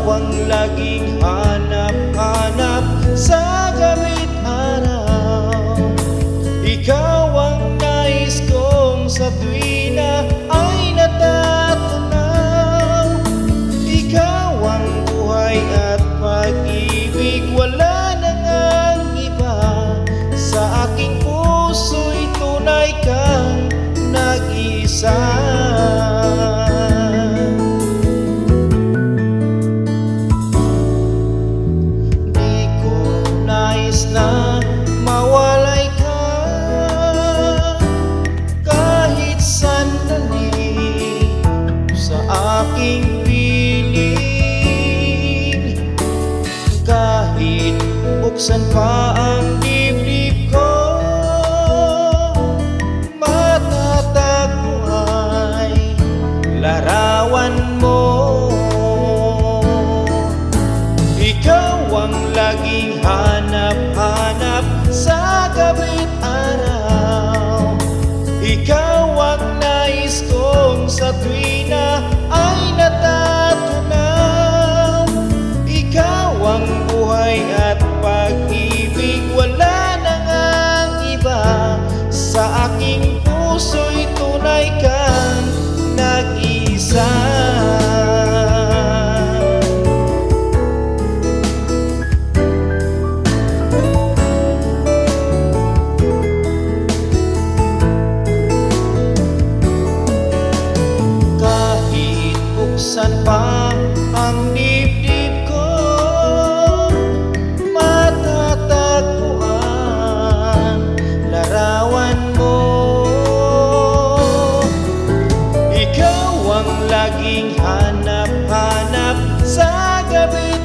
ang laging hanap-hanap sa gabi't araw. Ikaw ang nais kong sa tuwina ay natatanaw. Ikaw ang buhay at pag-ibig, wala nang ang iba. Sa aking puso'y tunay kang nag-iisa. Na mawalay ka kahit sandali sa aking piling. Kahit buksan pa ang dibdib ko, matatagpo ay larawan mo. Ikaw ang laging hanap-hanap sa gabi't araw. Ikaw ang nais kong sa tuwina ay natatanaw. Ikaw ang buhay at pag-ibig, wala nang ang iba. Sa aking puso'y tunay kang nag-isa. Buksan pa ang dibdib ko, matatagpuan larawan mo. Ikaw ang laging hanap-hanap sa gabi't